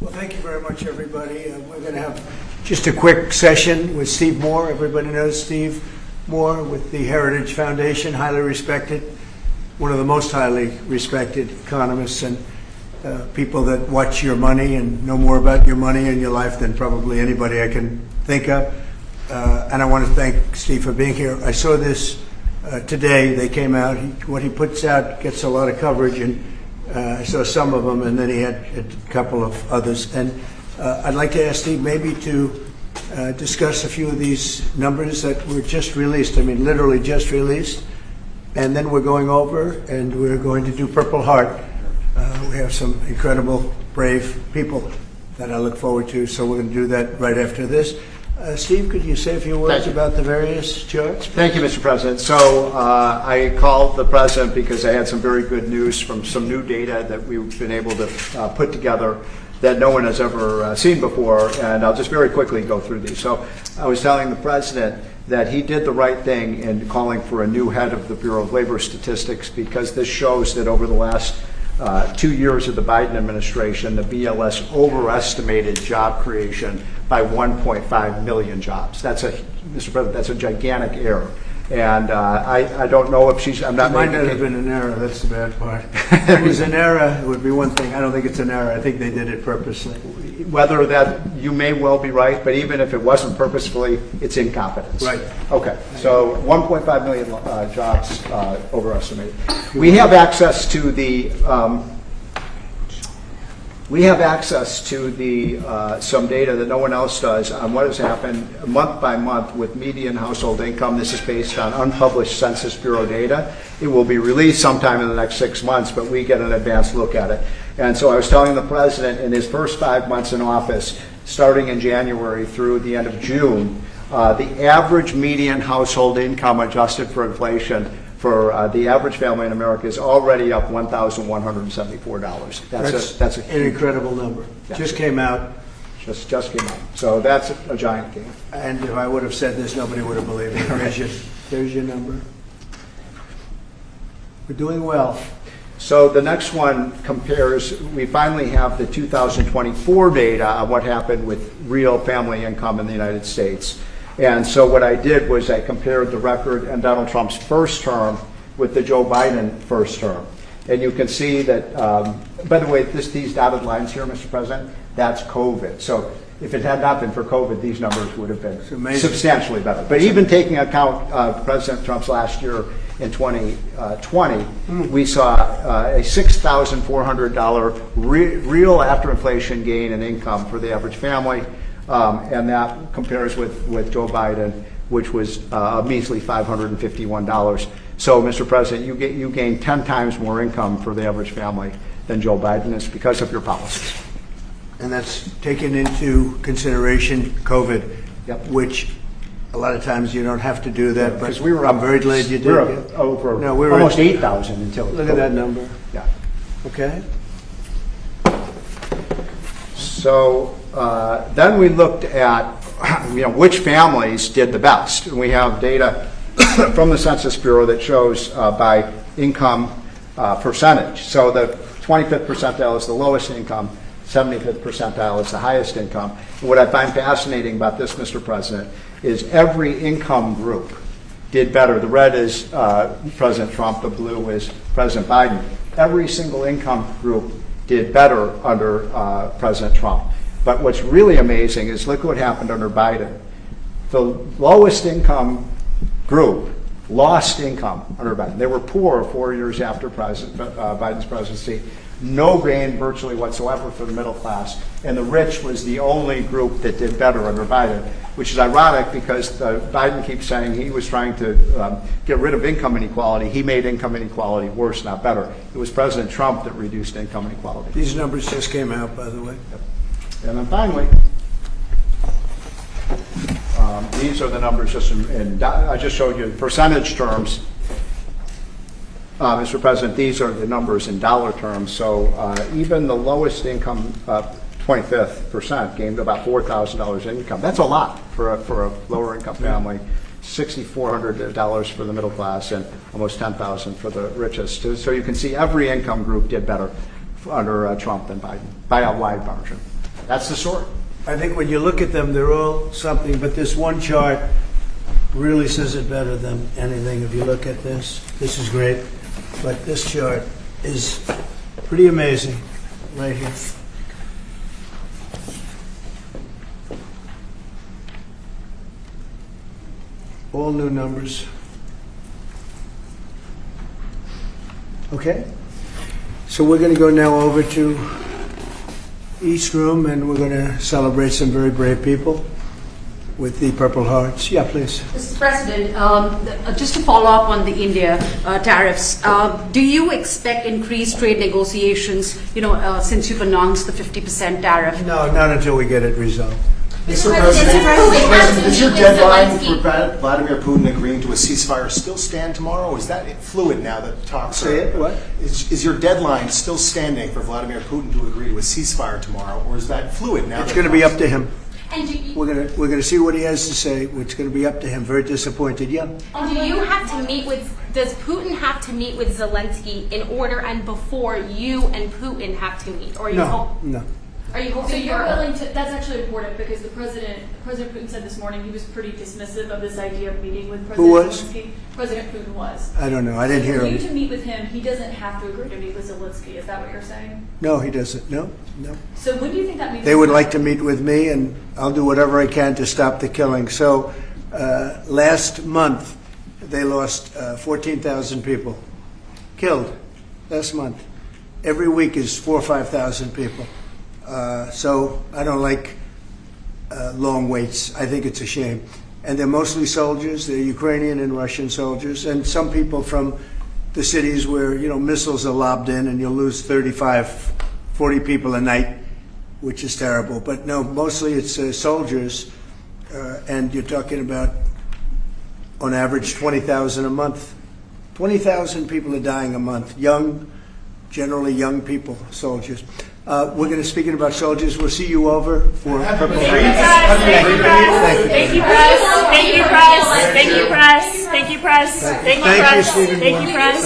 Well, thank you very much, everybody. We're going to have just a quick session with Steve Moore. Everybody knows Steve Moore with the Heritage Foundation, highly respected, one of the most highly respected economists and people that watch your money and know more about your money and your life than probably anybody I can think of. And I want to thank Steve for being here. I saw this today. They came out. What he puts out gets a lot of coverage, and I saw some of them, and then he had a couple of others. And I'd like to ask Steve maybe to discuss a few of these numbers that were just released. I mean, literally just released. And then we're going over, and we're going to do Purple Heart. We have some incredible, brave people that I look forward to, so we're going to do that right after this. Steve, could you say a few words about the various charts? Thank you, Mr. President. So I called the President because I had some very good news from some new data that we've been able to put together that no one has ever seen before, and I'll just very quickly go through these. So I was telling the President that he did the right thing in calling for a new head of the Bureau of Labor Statistics, because this shows that over the last 2 years of the Biden administration, the BLS overestimated job creation by 1.5 million jobs. That's Mr. President, that's a gigantic error. And I don't know if she's, I'm not. It might not have been an error, that's the bad part. If it was an error, it would be one thing. I don't think it's an error. I think they did it purposely. Whether that, you may well be right, but even if it wasn't purposefully, it's incompetence. Right. Okay, so 1.5 million jobs overestimated. We have access to the some data that no one else does on what has happened month by month with median household income. This is based on unpublished Census Bureau data. It will be released sometime in the next 6 months, but we get an advanced look at it. And so I was telling the President, in his first 5 months in office, starting in January through the end of June, the average median household income adjusted for inflation for the average family in America is already up $1,174. That's an incredible number. Yeah. Just came out. Just came out. So that's a giant gain. And if I would have said this, nobody would have believed me. There's your number. We're doing well. So the next one compares, we finally have the 2024 data on what happened with real family income in the United States. And so what I did was I compared the record in Donald Trump's first term with the Joe Biden first term. And you can see that, by the way, these dotted lines here, Mr. President, that's COVID. So if it had not been for COVID, these numbers would have been substantially better. But even taking account President Trump's last year in 2020, we saw a $6,400 real after inflation gain in income for the average family. And that compares with Joe Biden, which was a measly $551. So, Mr. President, you gain 10 times more income for the average family than Joe Biden is because of your policies. And that's taken into consideration COVID, yep. Which a lot of times you don't have to do that. Yeah, but I'm very glad you did. We were over almost 8,000 until look COVID. at that number. Yeah. Okay. So then we looked at which families did the best. And we have data from the Census Bureau that shows by income percentage. So the 25th percentile is the lowest income, 75th percentile is the highest income. And what I find fascinating about this, Mr. President, is every income group did better. The red is President Trump, the blue is President Biden. Every single income group did better under President Trump. But what's really amazing is look what happened under Biden. The lowest income group lost income under Biden. They were poor 4 years after Biden's presidency. No gain virtually whatsoever for the middle class. And the rich was the only group that did better under Biden, which is ironic because Biden keeps saying he was trying to get rid of income inequality. He made income inequality worse, not better. It was President Trump that reduced income inequality. These numbers just came out, by the way. Yep. And then finally, these are the numbers just I just showed you in percentage terms. Mr. President, these are the numbers in dollar terms. So even the lowest income, 25th percent, gained about $4,000 in income. That's a lot for a lower income family. $6,400 for the middle class and almost $10,000 for the richest. So you can see every income group did better under Trump than Biden by a wide margin. That's the story. I think when you look at them, they're all something, but this one chart really says it better than anything. If you look at this is great, but this chart is pretty amazing right here. All new numbers. Okay, so we're going to go now over to East Room, and we're going to celebrate some very brave people with the Purple Hearts. Yeah, please. Mr. President, just to follow up on the India tariffs, do you expect increased trade negotiations, since you've announced the 50% tariff? No, not until we get it resolved. Mr. President, does your deadline for Vladimir Putin agreeing to a ceasefire still stand tomorrow, or is that fluid now that talks are... Say it, what? Is your deadline still standing for Vladimir Putin to agree to a ceasefire tomorrow, or is that fluid now? It's going to be up to him. And do you, We're going to see what he has to say. It's going to be up to him. Very disappointed. Yeah. and do you have to meet with, does Putin have to meet with Zelensky in order and before you and Putin have to meet? Or are you No. Are you So hoping you're for willing to, that's actually important because President Putin said this morning he was pretty dismissive of this idea of meeting with President Who was? Zelensky. President Putin was. I don't know. I didn't hear For you him. to meet with him, he doesn't have to agree to meet with Zelensky. Is that what you're saying? No, he doesn't. No. So when do you think that meeting They would like to meet with me, and I'll do whatever I can to stop the killing. So last month, they lost 14,000 people killed last month. Every week is 4,000 or 5,000 people. So I don't like long waits. I think it's a shame. And they're mostly soldiers. They're Ukrainian and Russian soldiers, and some people from the cities where missiles are lobbed in, and you'll lose 35, 40 people a night, which is terrible. But no, mostly it's soldiers, and you're talking about, on average, 20,000 a month. 20,000 people are dying a month. Generally young people, soldiers. We're going to, speaking about soldiers, we'll see you over for Purple Hearts. Thank you, press. Thank you, press. Thank you, press. Thank you, press. Thank you, press. Thank you, Stephen Thank you, Moore. press.